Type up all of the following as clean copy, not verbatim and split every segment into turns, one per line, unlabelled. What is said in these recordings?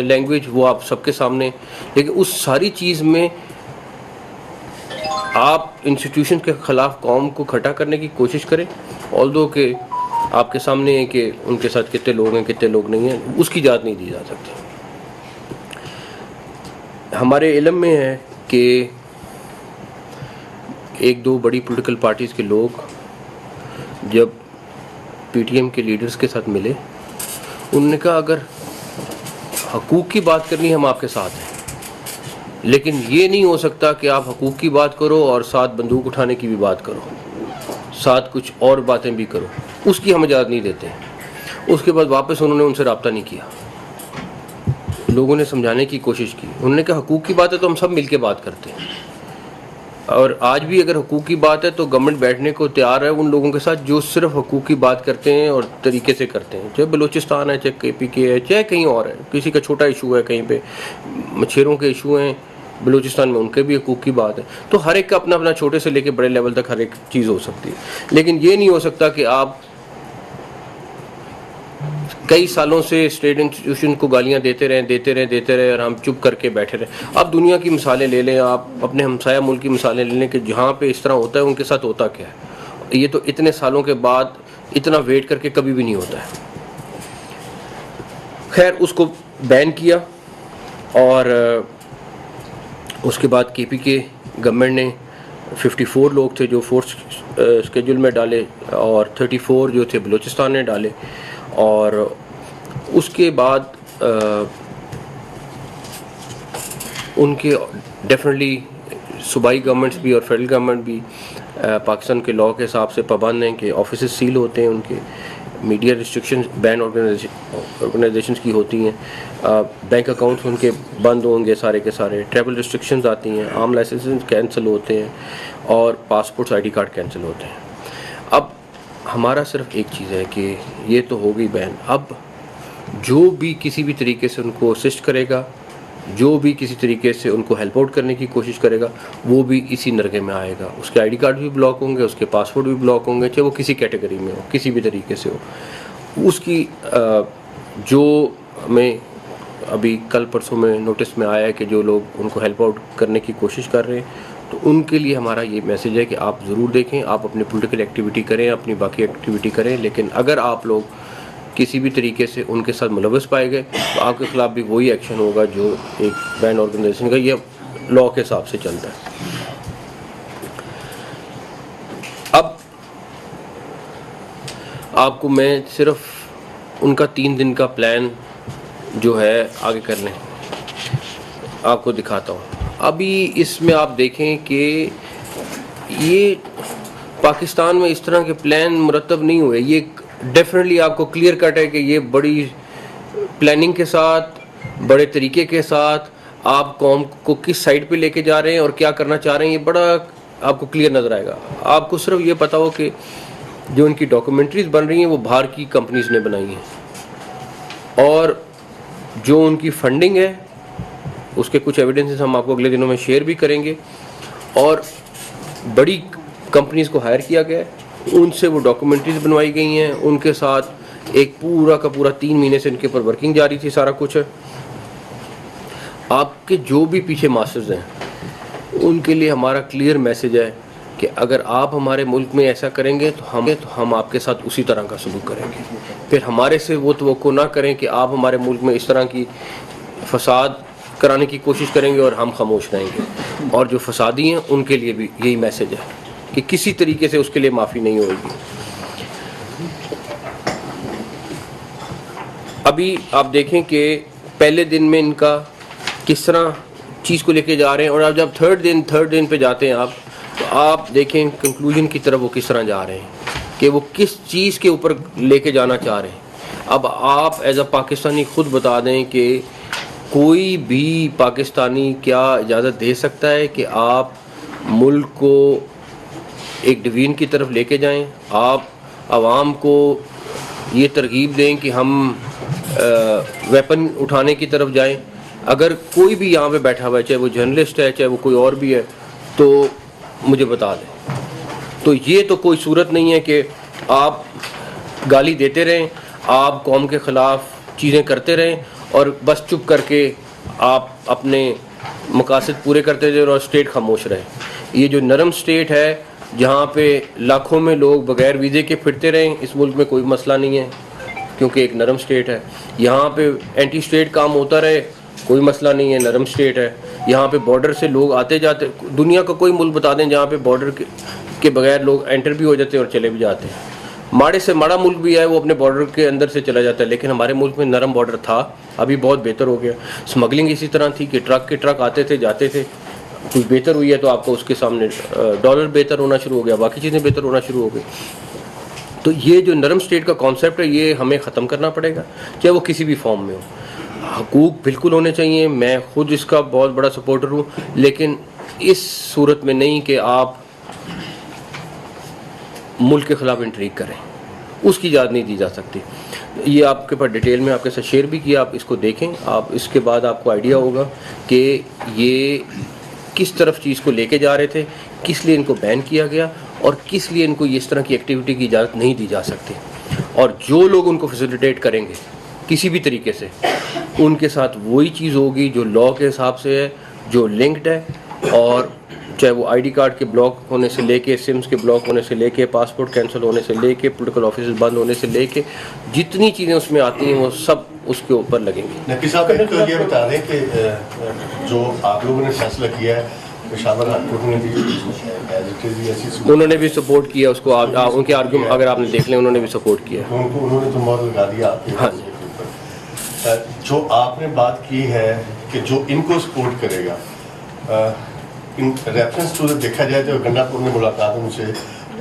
Language وہ آپ سب کے سامنے، لیکن اس ساری چیز میں آپ انسٹیٹیوشن کے خلاف قوم کو کھٹا کرنے کی کوشش کریں، آلدو کہ آپ کے سامنے ہے کہ ان کے ساتھ کتنے لوگ ہیں کتنے لوگ نہیں ہیں، اس کی اجازت نہیں دی جا سکتی۔ ہمارے علم میں ہے کہ ایک دو بڑی پولیٹیکل پارٹیز کے لوگ جب پی ٹی ایم کے لیڈرز کے ساتھ ملے، انہوں نے کہا اگر حقوق کی بات کرنی ہے ہم آپ کے ساتھ ہیں، لیکن یہ نہیں ہو سکتا کہ آپ حقوق کی بات کرو اور ساتھ بندوق اٹھانے کی بھی بات کرو، ساتھ کچھ اور باتیں بھی کرو، اس کی ہم اجازت نہیں دیتے ہیں۔ اس کے بعد واپس انہوں نے ان سے رابطہ نہیں کیا، لوگوں نے سمجھانے کی کوشش کی، انہوں نے کہا حقوق کی بات ہے تو ہم سب مل کے بات کرتے ہیں، اور آج بھی اگر حقوق کی بات ہے تو گورنمنٹ بیٹھنے کو تیار ہے ان لوگوں کے ساتھ جو صرف حقوق کی بات کرتے ہیں اور طریقے سے کرتے ہیں، چاہے بلوچستان ہے، چاہے کے پی کے ہے، چاہے کہیں اور ہے، کسی کا چھوٹا ایشو ہے، کہیں پہ مچھیروں کے ایشو ہیں بلوچستان میں، ان کے بھی حقوق کی بات ہے، تو ہر ایک کا اپنا اپنا چھوٹے سے لے کے بڑے لیول تک ہر ایک چیز ہو سکتی ہے، لیکن یہ نہیں ہو سکتا کہ آپ کئی سالوں سے اسٹیٹ انسٹیٹیوشن کو گالیاں دیتے رہیں اور ہم چپ کر کے بیٹھے رہیں۔ آپ دنیا کی مثالیں لے لیں، آپ اپنے ہمسایہ ملک کی مثالیں لے لیں کہ جہاں پہ اس طرح ہوتا ہے ان کے ساتھ ہوتا کیا ہے، یہ تو اتنے سالوں کے بعد اتنا ویٹ کر کے کبھی بھی نہیں ہوتا ہے۔ خیر اس کو بین کیا، اور اس کے بعد کے پی کے گورنمنٹ نے 54 لوگ تھے جو فورس اسکیجول میں ڈالے، اور 34 جو تھے بلوچستان نے ڈالے، اور اس کے بعد ان کے ڈیفینیٹلی صوبائی گورنمنٹس بھی اور فیڈرل گورنمنٹ بھی پاکستان کے لاء کے حساب سے پابند ہیں کہ آفیسز سیل ہوتے ہیں، ان کے میڈیا ریسٹرکشن بین آرگنائزیشنز کی ہوتی ہیں، بینک اکاؤنٹس ان کے بند ہوں گے سارے کے سارے، ٹریول ریسٹرکشنز آتی ہیں، عام لائسنسز کینسل ہوتے ہیں، اور passports I D card cancel ہوتے ہیں۔ اب ہمارا صرف ایک چیز ہے کہ یہ تو ہو گئی بین، اب جو بھی کسی بھی طریقے سے ان کو اسسٹ کرے گا، جو بھی کسی طریقے سے ان کو ہیلپ آؤٹ کرنے کی کوشش کرے گا، وہ بھی اسی نرغے میں آئے گا، اس کے آئی ڈی کارڈ بھی بلاک ہوں گے، اس کے پاسپورٹ بھی بلاک ہوں گے، چاہے وہ کسی کیٹیگری میں ہو، کسی بھی طریقے سے ہو۔ اس کی جو ہمیں ابھی کل پرسوں میں نوٹس میں آیا ہے کہ جو لوگ ان کو ہیلپ آؤٹ کرنے کی کوشش کر رہے ہیں، تو ان کے لیے ہمارا یہ میسج ہے کہ آپ ضرور دیکھیں، آپ اپنی پولیٹیکل ایکٹیویٹی کریں، اپنی باقی ایکٹیویٹی کریں، لیکن اگر آپ لوگ کسی بھی طریقے سے ان کے ساتھ ملوث پائے گئے تو آپ کے خلاف بھی وہی ایکشن ہوگا جو ایک بین آرگنائزیشن کا یہ لاء کے حساب سے چلتا ہے۔ اب آپ کو میں صرف ان کا 3 دن کا پلان جو ہے آگے کرنے آپ کو دکھاتا ہوں۔ ابھی اس میں آپ دیکھیں کہ یہ پاکستان میں اس طرح کے پلان مرتب نہیں ہوئے، یہ ڈیفینیٹلی آپ کو کلیئر کٹ ہے کہ یہ بڑی پلاننگ کے ساتھ، بڑے طریقے کے ساتھ آپ قوم کو کس سائڈ پہ لے کے جا رہے ہیں اور کیا کرنا چاہ رہے ہیں، یہ بڑا آپ کو کلیئر نظر آئے گا۔ آپ کو صرف یہ پتا ہو کہ جو ان کی ڈاکومنٹریز بن رہی ہیں وہ باہر کی کمپنیز نے بنائی ہیں، اور جو ان کی فنڈنگ ہے اس کے کچھ ایویڈنسز ہم آپ کو اگلے دنوں میں شیئر بھی کریں گے، اور بڑی کمپنیز کو ہائر کیا گیا ہے، ان سے وہ ڈاکومنٹریز بنوائی گئی ہیں، ان کے ساتھ ایک پورا کا پورا 3 مہینے سے ان کے اوپر ورکنگ جاری تھی، سارا کچھ ہے۔ آپ کے جو بھی پیچھے ماسٹرز ہیں ان کے لیے ہمارا کلیئر میسج ہے کہ اگر آپ ہمارے ملک میں ایسا کریں گے تو ہم آپ کے ساتھ اسی طرح کا سلوک کریں گے، پھر ہمارے سے وہ توقع نہ کریں کہ آپ ہمارے ملک میں اس طرح کی فساد کرانے کی کوشش کریں گے اور ہم خاموش رہیں گے، اور جو فسادی ہیں ان کے لیے بھی یہی میسج ہے کہ کسی طریقے سے اس کے لیے معافی نہیں ہوئے گی۔ ابھی آپ دیکھیں کہ پہلے دن میں ان کا کس طرح چیز کو لے کے جا رہے ہیں، اور اب جب تھرڈ دن پہ جاتے ہیں آپ، تو آپ دیکھیں کنکلوژن کی طرف وہ کس طرح جا رہے ہیں کہ وہ کس چیز کے اوپر لے کے جانا چاہ رہے ہیں۔ اب آپ ایز اے پاکستانی خود بتا دیں کہ کوئی بھی پاکستانی کیا اجازت دے سکتا ہے کہ آپ ملک کو ایک ڈویژن کی طرف لے کے جائیں، آپ عوام کو یہ ترغیب دیں کہ ہم ویپن اٹھانے کی طرف جائیں۔ اگر کوئی بھی یہاں پہ بیٹھا ہوا ہے، چاہے وہ جرنلسٹ ہے، چاہے وہ کوئی اور بھی ہے، تو مجھے بتا دیں۔ تو یہ تو کوئی صورت نہیں ہے کہ آپ گالی دیتے رہیں، آپ قوم کے خلاف چیزیں کرتے رہیں، اور بس چپ کر کے آپ اپنے مقاصد پورے کرتے تھے اور اسٹیٹ خاموش رہے. یہ جو نرم اسٹیٹ ہے جہاں پہ لاکھوں میں لوگ بغیر ویزے کے پھرتے رہیں, اس ملک میں کوئی مسئلہ نہیں ہے کیونکہ ایک نرم اسٹیٹ ہے. یہاں پہ اینٹی اسٹیٹ کام ہوتا رہے, کوئی مسئلہ نہیں ہے, نرم اسٹیٹ ہے. یہاں پہ بارڈر سے لوگ آتے جاتے, دنیا کا کوئی ملک بتا دیں جہاں پہ بارڈر کے بغیر لوگ انٹر بھی ہو جاتے ہیں اور چلے بھی جاتے ہیں. ماڑے سے ماڑا ملک بھی ہے وہ اپنے بارڈر کے اندر سے چلا جاتا ہے, لیکن ہمارے ملک میں نرم بارڈر تھا, ابھی بہت بہتر ہو گیا. اسمگلنگ اسی طرح تھی کہ ٹرک کے ٹرک آتے تھے جاتے تھے, کچھ بہتر ہوئی ہے تو آپ کو اس کے سامنے ڈالر بہتر ہونا شروع ہو گیا, باقی چیزیں بہتر ہونا شروع ہو گئی. تو یہ جو نرم اسٹیٹ کا کانسیپٹ ہے یہ ہمیں ختم کرنا پڑے گا, چاہے وہ کسی بھی فارم میں ہو. حقوق بالکل ہونے چاہیے, میں خود اس کا بہت بڑا سپورٹر ہوں, لیکن اس صورت میں نہیں کہ آپ ملک کے خلاف انٹریگ کریں, اس کی اجازت نہیں دی جا سکتی. یہ آپ کے پاس ڈیٹیل میں آپ کے ساتھ شیئر بھی کیا, آپ اس کو دیکھیں, آپ اس کے بعد آپ کو آئیڈیا ہوگا کہ یہ کس طرف چیز کو لے کے جا رہے تھے, کس لیے ان کو بین کیا گیا اور کس لیے ان کو اس طرح کی ایکٹیویٹی کی اجازت نہیں دی جا سکتی. اور جو لوگ ان کو فیسیلیٹیٹ کریں گے کسی بھی طریقے سے, ان کے ساتھ وہی چیز ہوگی جو لاء کے حساب سے ہے, جو لنکڈ ہے, اور چاہے وہ آئی ڈی کارڈ کے بلاک ہونے سے لے کے, سمز کے بلاک ہونے سے لے کے, پاسپورٹ کینسل ہونے سے لے کے, پولیٹیکل آفیسز بند ہونے سے لے کے, جتنی چیزیں اس میں آتی ہیں وہ سب اس کے اوپر لگیں گی.
نقی صاحب ایک تو یہ بتا دیں کہ جو آپ لوگوں نے فیصلہ کیا ہے
انہوں نے بھی سپورٹ کیا اس کو, ان کے آرگومنٹ اگر آپ نے دیکھ لیں انہوں نے بھی سپورٹ کیا,
انہوں نے تو مہر لگا دیا آپ کے.
ہاں
جو آپ نے بات کی ہے کہ جو ان کو سپورٹ کرے گا, ریفرنس ٹو دیکھا جائے تو گنڈا پور نے ملاقات ان سے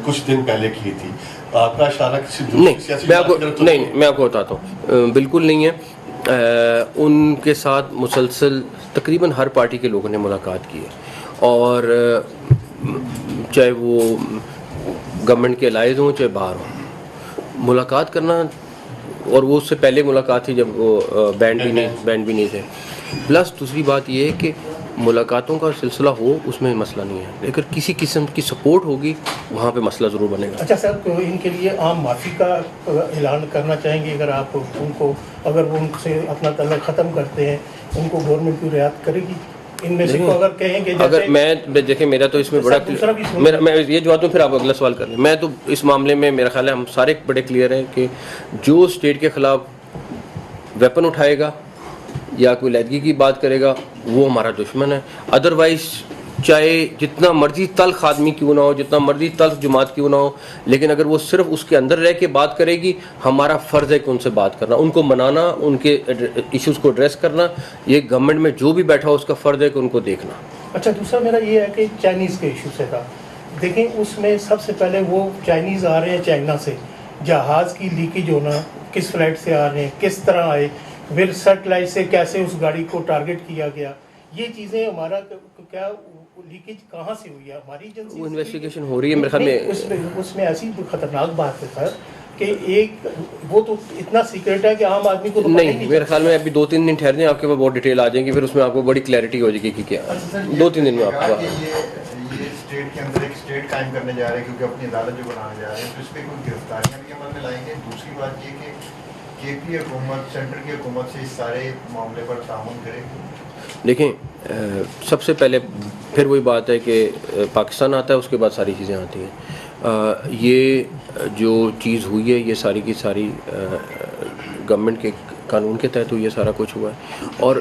کچھ دن پہلے کی تھی, آپ کا اشارہ کسی
نہیں, میں آپ کو بتاتا ہوں, بالکل نہیں ہے. ان کے ساتھ مسلسل تقریباً ہر پارٹی کے لوگوں نے ملاقات کی ہے, اور چاہے وہ گورنمنٹ کے الائز ہوں چاہے باہر ہوں, ملاقات کرنا, اور وہ اس سے پہلے ملاقات تھی جب وہ بینڈ بھی نہیں تھے. پلس دوسری بات یہ ہے کہ ملاقاتوں کا سلسلہ ہو اس میں مسئلہ نہیں ہے, لیکن کسی قسم کی سپورٹ ہوگی وہاں پہ مسئلہ ضرور بنے گا.
اچھا سر, تو ان کے لیے عام معافی کا اعلان کرنا چاہیں گے اگر آپ ان کو, اگر وہ ان سے اپنا تعلق ختم کرتے ہیں, ان کو گورنمنٹ کی رعایت کرے گی ان میں سے کو اگر کہیں گے؟
اگر میں دیکھیں میرا تو اس میں بڑا میں یہ جواب دوں پھر آپ اگلا سوال کر لیں. میں تو اس معاملے میں میرا خیال ہے ہم سارے بڑے کلیئر ہیں کہ جو اسٹیٹ کے خلاف ویپن اٹھائے گا یا کوئی علیحدگی کی بات کرے گا وہ ہمارا دشمن ہے. ادروائز چاہے جتنا مرضی تلخ آدمی کیوں نہ ہو, جتنا مرضی تلخ جماعت کیوں نہ ہو, لیکن اگر وہ صرف اس کے اندر رہ کے بات کرے گی, ہمارا فرض ہے کہ ان سے بات کرنا, ان کو منانا, ان کے ایشوز کو ایڈریس کرنا. یہ گورنمنٹ میں جو بھی بیٹھا ہو اس کا فرض ہے کہ ان کو دیکھنا.
اچھا, دوسرا میرا یہ ہے کہ چائنیز کے ایشو سے تھا. دیکھیں اس میں سب سے پہلے وہ چائنیز آ رہے ہیں چائنا سے, جہاز کی لیکیج ہونا, کس فلائٹ سے آ رہے ہیں, کس طرح آئے, پھر سیٹلائٹ سے کیسے اس گاڑی کو ٹارگٹ کیا گیا, یہ چیزیں ہمارا کیا لیکیج کہاں سے ہوئی ہے, ہماری ایجنسی,
وہ انویسٹیگیشن ہو رہی ہے میرے خیال میں.
اس میں ایسی خطرناک بات ہے سر کہ ایک وہ تو اتنا سیکرٹ ہے کہ عام آدمی کو
نہیں, میرے خیال میں ابھی 2-3 دن ٹھہر جائیں, آپ کے پاس بہت ڈیٹیل آ جائیں گی, پھر اس میں آپ کو بڑی کلیئرٹی ہو جائے گی کہ کیا 2-3 دن میں آپ کو.
یہ اسٹیٹ کے اندر ایک اسٹیٹ قائم کرنے جا رہے ہیں کیونکہ اپنی عدالت جو بنانے جا رہے ہیں, تو اس پہ کوئی گرفتاریاں بھی عمل میں لائیں گے. دوسری بات یہ کہ کے پی حکومت سینٹر کی حکومت سے اس سارے معاملے پر تعاون کرے.
دیکھیں سب سے پہلے پھر وہی بات ہے کہ پاکستان آتا ہے اس کے بعد ساری چیزیں آتی ہیں. یہ جو چیز ہوئی ہے یہ ساری کی ساری گورنمنٹ کے قانون کے تحت ہوئی ہے, سارا کچھ ہوا ہے, اور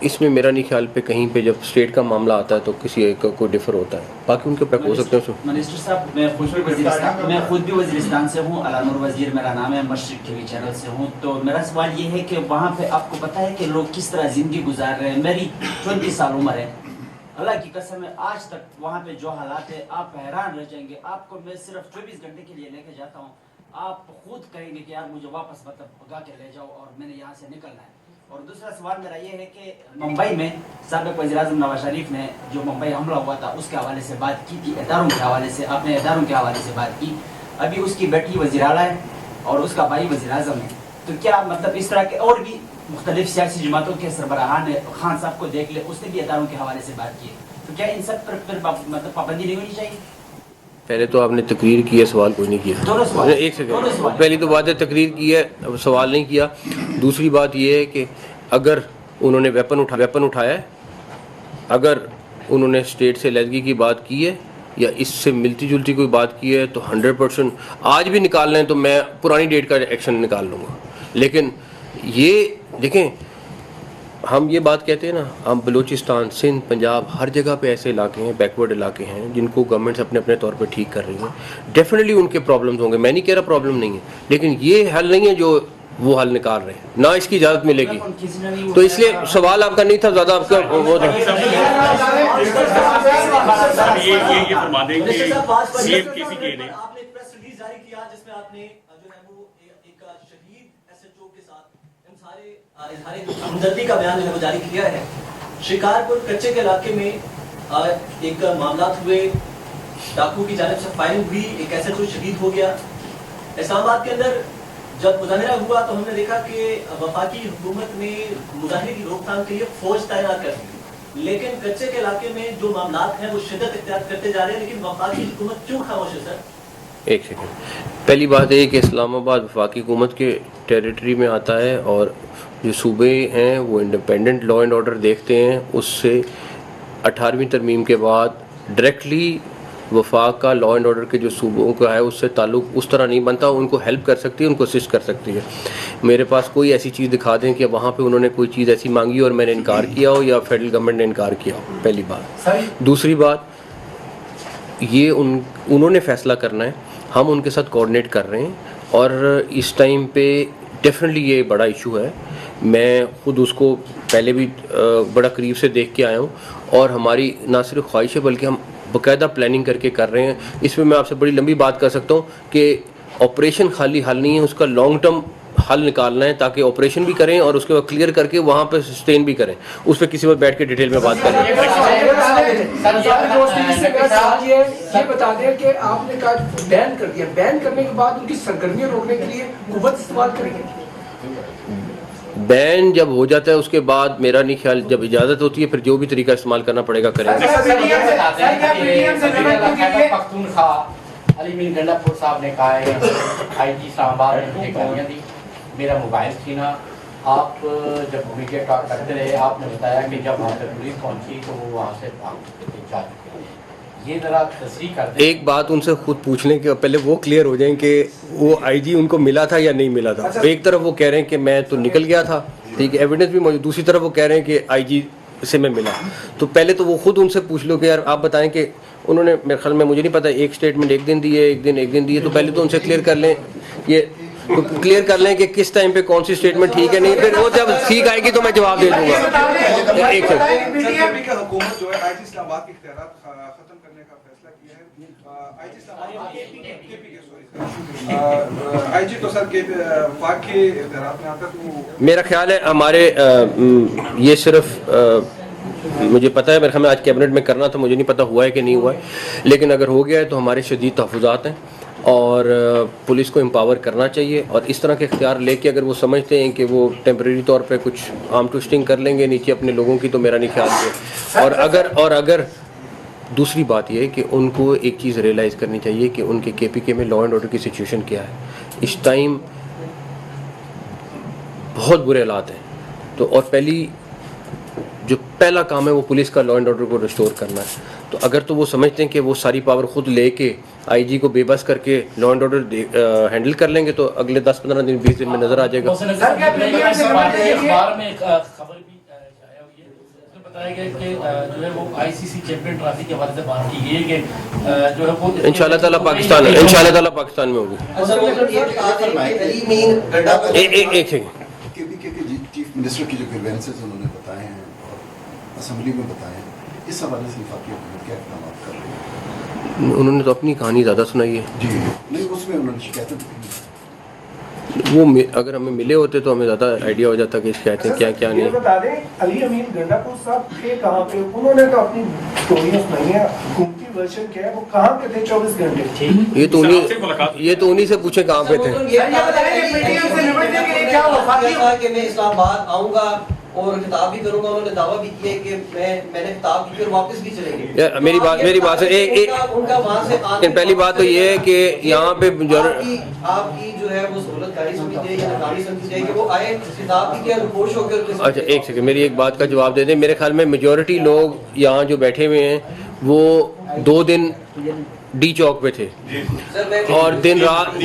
اس میں میرا نہیں خیال پہ کہیں پہ جب اسٹیٹ کا معاملہ آتا ہے تو کسی ایک کا کوئی ڈفر ہوتا ہے, باقی ان کے اوپر ہو سکتے ہیں.
منسٹر صاحب میں خود بھی وزیرستان سے ہوں, علانور وزیر میرا نام ہے, مشرق ٹی وی چینل سے ہوں. تو میرا سوال یہ ہے کہ وہاں پہ آپ کو پتہ ہے کہ لوگ کس طرح زندگی گزار رہے ہیں. میری 24 سال عمر ہے, اللہ کی قسم ہے آج تک وہاں پہ جو حالات ہے آپ حیران رہ جائیں گے. آپ کو میں صرف 24 گھنٹے کے لیے لے کے جاتا ہوں, آپ خود کہیں گے کہ یار مجھے واپس مطلب بھگا کے لے جاؤ اور میں نے یہاں سے نکلنا ہے. اور دوسرا سوال میرا یہ ہے کہ ممبئی میں سابق وزیر اعظم نواز شریف نے جو ممبئی حملہ ہوا تھا اس کے حوالے سے بات کی تھی, اداروں کے حوالے سے, آپ نے اداروں کے حوالے سے بات کی. ابھی اس کی بیٹی وزیر اعلیٰ ہے اور اس کا بھائی وزیر اعظم ہے. تو کیا مطلب اس طرح کے اور بھی مختلف سیاسی جماعتوں کے سربراہان خان صاحب کو دیکھ لے, اس نے بھی اداروں کے حوالے سے بات کی ہے. تو کیا ان سب پر پھر مطلب پابندی نہیں ہونی چاہیے؟
پہلے تو آپ نے تقریر کی ہے, سوال کوئی نہیں کیا. ایک سیکنڈ, پہلی تو بات ہے تقریر کی ہے, سوال نہیں کیا. دوسری بات یہ ہے کہ اگر انہوں نے ویپن اٹھایا ہے, اگر انہوں نے اسٹیٹ سے علیحدگی کی بات کی ہے یا اس سے ملتی جلتی کوئی بات کی ہے تو 100% آج بھی نکال لیں تو میں پرانی ڈیٹ کا ایکشن نکال لوں گا. لیکن یہ دیکھیں, ہم یہ بات کہتے ہیں نا, ہم بلوچستان, سندھ, پنجاب, ہر جگہ پہ ایسے علاقے ہیں, بیکورڈ علاقے ہیں جن کو گورنمنٹس اپنے اپنے طور پہ ٹھیک کر رہی ہیں. ڈیفینیٹلی ان کے پرابلمز ہوں گے, میں نہیں کہہ رہا پرابلم نہیں ہے, لیکن یہ حل نہیں ہے جو وہ حل نکال رہے ہیں, نہ اس کی اجازت ملے گی. تو اس لیے سوال آپ کا نہیں تھا زیادہ, آپ کا وہ تھا.
یہ فرما دیں کہ سی ایم کے سی کے نے
آپ نے پریس ریلیز جاری کیا جس میں آپ نے جو ہے وہ ایک شہید ایس ایچ او کے ساتھ ان سارے اظہار ہمدردی کا بیان جو ہے وہ جاری کیا ہے. شکارپور کچے کے علاقے میں ایک معاملات ہوئے, ڈاکو کی جانب سے فائرنگ ہوئی, ایک ایس ایچ او شہید ہو گیا. اسلام آباد کے اندر جب مظاہرہ ہوا تو ہم نے دیکھا کہ وفاقی حکومت نے مظاہرے کی روک تھام کے لیے فوج تعینات کر دی, لیکن کچے کے علاقے میں جو معاملات ہیں وہ شدت اختیار کرتے جا رہے ہیں, لیکن وفاقی حکومت کیوں خاموش ہے سر؟
ایک سیکنڈ, پہلی بات یہ کہ اسلام آباد وفاقی حکومت کے ٹیریٹری میں آتا ہے, اور جو صوبے ہیں وہ انڈیپینڈنٹ لا اینڈ آرڈر دیکھتے ہیں. اس سے 18ویں ترمیم کے بعد ڈائریکٹلی وفاق کا لا اینڈ آرڈر کے جو صوبوں کا ہے اس سے تعلق اس طرح نہیں بنتا. ان کو ہیلپ کر سکتی ہے, ان کو اسسٹ کر سکتی ہے. میرے پاس کوئی ایسی چیز دکھا دیں کہ وہاں پہ انہوں نے کوئی چیز ایسی مانگی اور میں نے انکار کیا ہو یا فیڈرل گورنمنٹ نے انکار کیا ہو, پہلی بات. دوسری بات, یہ انہوں نے فیصلہ کرنا ہے, ہم ان کے ساتھ کوآرڈینیٹ کر رہے ہیں, اور اس ٹائم پہ ڈیفینیٹلی یہ بڑا ایشو ہے. میں خود اس کو پہلے بھی بڑا قریب سے دیکھ کے آیا ہوں, اور ہماری نہ صرف خواہش ہے بلکہ ہم باقاعدہ پلاننگ کر کے کر رہے ہیں. اس میں آپ سے بڑی لمبی بات کر سکتا ہوں کہ آپریشن خالی حل نہیں ہے, اس کا لانگ ٹرم حل نکالنا ہے تاکہ آپریشن بھی کریں اور اس کے بعد کلیئر کر کے وہاں پہ سسٹین بھی کریں. اس پہ کسی وقت بیٹھ کے ڈیٹیل میں بات کریں.
یہ بتا دیں کہ آپ نے کہا بین کر دیا, بین کرنے کے بعد ان کی سرگرمیاں روکنے کے لیے قوت استعمال کریں گے.
بین جب ہو جاتا ہے اس کے بعد میرا نہیں خیال, جب اجازت ہوتی ہے پھر جو بھی طریقہ استعمال کرنا پڑے گا کریں گے.
علی امین گنڈا پور صاحب نے کہا ہے آئی جی اسلام آباد نے مجھے گالیاں دی, میرا موبائل چھینا. آپ جب میڈیا ٹاک کرتے رہے آپ نے بتایا کہ جب وہاں پہ پولیس پہنچی تو وہ وہاں سے جا چکے ہیں. یہ ذرا تصریح کر دیں.
ایک بات ان سے خود پوچھ لیں کہ پہلے وہ کلیئر ہو جائیں کہ وہ آئی جی ان کو ملا تھا یا نہیں ملا تھا. ایک طرف وہ کہہ رہے ہیں کہ میں تو نکل گیا تھا, ٹھیک ہے, ایویڈنس بھی موجود. دوسری طرف وہ کہہ رہے ہیں کہ آئی جی سے میں ملا. تو پہلے تو وہ خود ان سے پوچھ لو کہ یار آپ بتائیں کہ انہوں نے, میرے خیال میں مجھے نہیں پتا, ایک اسٹیٹمنٹ ایک دن دی ہے, ایک دن دی ہے. تو پہلے تو ان سے کلیئر کر لیں, یہ کلیئر کر لیں کہ کس ٹائم پہ کون سی اسٹیٹمنٹ ٹھیک ہے, نہیں پھر وہ جب ٹھیک آئے گی تو میں جواب دے دوں گا. ایک
حکومت جو ہے آئی جی اسلام آباد کے اختیارات ختم کرنے کا فیصلہ کیا ہے. آئی جی اسلام آباد آئی جی تو سر کے وفاق کے اختیارات میں آتا تو
میرا خیال ہے ہمارے یہ صرف مجھے پتا ہے, میرے خیال میں آج کیبنٹ میں کرنا تھا, مجھے نہیں پتا ہوا ہے کہ نہیں ہوا ہے, لیکن اگر ہو گیا ہے تو ہمارے شدید تحفظات ہیں, اور پولیس کو امپاور کرنا چاہیے. اور اس طرح کے اختیار لے کے اگر وہ سمجھتے ہیں کہ وہ ٹیمپریری طور پہ کچھ آرم ٹوسٹنگ کر لیں گے نیچے اپنے لوگوں کی, تو میرا نہیں خیال ہے. اور اگر دوسری بات یہ ہے کہ ان کو ایک چیز ریئلائز کرنی چاہیے کہ ان کے کے پی کے میں لا اینڈ آرڈر کی سچویشن کیا ہے. اس ٹائم بہت برے حالات ہیں. تو اور جو پہلا کام ہے وہ پولیس کا لا اینڈ آرڈر کو ریسٹور کرنا ہے. تو اگر تو وہ سمجھتے ہیں کہ وہ ساری پاور خود لے کے آئی جی کو بے بس کر کے لا اینڈ آرڈر ہینڈل کر لیں گے تو اگلے 10-15 دن 20 دن میں نظر آ جائے گا.
اخبار میں خبر بھی آیا ہوئی ہے, اس میں بتایا گیا کہ جو ہے وہ آئی سی سی چیمپئن ٹرافی کے حوالے سے بات کی گئی ہے کہ جو ہے وہ
انشاءاللہ تعالیٰ پاکستان میں ہوگی. ایک
چیف منسٹر کی جو گریوینسز انہوں نے بتائے ہیں اور اسمبلی میں بتائے ہیں, اس حوالے سے وفاقی حکومت کیا اقدامات کر رہی ہے؟
انہوں نے تو اپنی کہانی زیادہ سنائی ہے.
جی نہیں, اس میں انہوں نے شکایتیں دی.
وہ اگر ہمیں ملے ہوتے تو ہمیں زیادہ آئیڈیا ہو جاتا کہ شکایتیں کیا کیا نہیں.
بتا دیں علی امین گنڈا پور صاحب تھے کہاں پہ, انہوں نے تو اپنی اسٹوریاں سنائی ہیں, حکومتی ورژن کیا ہے, وہ کہاں پہ تھے 24 گھنٹے؟
یہ تو انہی سے پوچھیں کہاں پہ تھے.
کہ میں اسلام آباد آؤں گا اور خطاب بھی کروں گا. انہوں نے دعویٰ بھی کیا ہے کہ میں نے خطاب کی اور واپس بھی چلے گئے.
میری بات سے
ان کا وہاں سے
پہلی بات تو یہ ہے کہ یہاں پہ
آپ کی جو ہے وہ سہولت کاری سمجھ جائے یا ناکاری سمجھ جائے کہ وہ آئے خطاب بھی کیا خوش ہو کر.
اچھا ایک سیکنڈ میری ایک بات کا جواب دے دیں. میرے خیال میں میجورٹی لوگ یہاں جو بیٹھے ہوئے ہیں وہ 2 دن ڈی چوک پہ تھے اور دن رات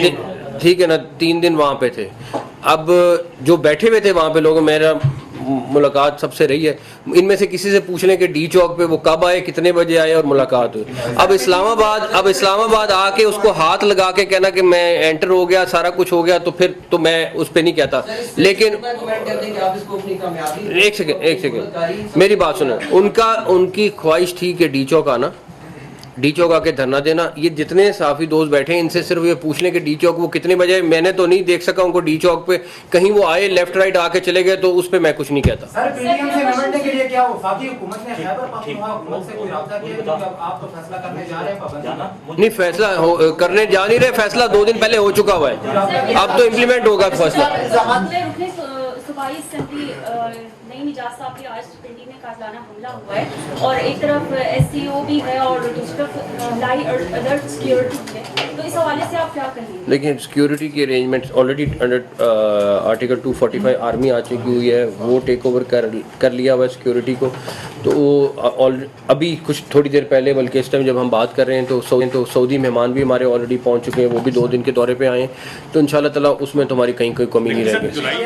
ٹھیک ہے نا 3 دن وہاں پہ تھے. اب جو بیٹھے ہوئے تھے وہاں پہ لوگ, میرا ملاقات سب سے رہی ہے, ان میں سے کسی سے پوچھ لیں کہ ڈی چوک پہ وہ کب آئے, کتنے بجے آئے اور ملاقات ہوئی. اب اسلام آباد آ کے اس کو ہاتھ لگا کے کہنا کہ میں انٹر ہو گیا, سارا کچھ ہو گیا, تو پھر تو میں اس پہ نہیں کہتا. لیکن ایک سیکنڈ میری بات سنیں. ان کی خواہش تھی کہ ڈی چوک آنا, ڈی چوک آ کے دھرنا دینا. یہ جتنے صحافی دوست بیٹھے ہیں ان سے صرف یہ پوچھ لیں کہ ڈی چوک وہ کتنے بجے, میں نے تو نہیں دیکھ سکا ان کو ڈی چوک پہ, کہیں وہ آئے لیفٹ رائٹ آ کے چلے گئے تو اس پہ میں کچھ نہیں کہتا.
سر پی ڈی ایم سے نمٹنے کے لیے کیا وفاقی حکومت نے خیبر پختونخوا حکومت سے کوئی رابطہ کیا ہے کہ آپ تو فیصلہ کرنے جا رہے ہیں پابندی؟
نہیں فیصلہ کرنے جا نہیں رہے, فیصلہ 2 دن پہلے ہو چکا ہوا ہے, اب تو امپلیمنٹ ہوگا فیصلہ.
صوبائی اسمبلی نئی نجات صاحب کے آج پنڈی میں قاتلانہ حملہ ہوا ہے اور ایک طرف SCO بھی ہے اور دوسری طرف لائی الرٹ سیکیورٹی ہے, تو اس حوالے سے آپ کیا کہیں گے؟
لیکن سیکیورٹی کی arrangements already under article 245 army آ چکی ہوئی ہے, وہ ٹیک اوور کر لیا ہوا ہے سیکیورٹی کو. تو وہ ابھی کچھ تھوڑی دیر پہلے بلکہ اس ٹائم جب ہم بات کر رہے ہیں تو سعودی مہمان بھی ہمارے آلریڈی پہنچ چکے ہیں, وہ بھی 2 دن کے دورے پہ آئے ہیں. تو انشاءاللہ تعالیٰ اس میں تو ہماری کہیں کوئی کمی نہیں رہے گی.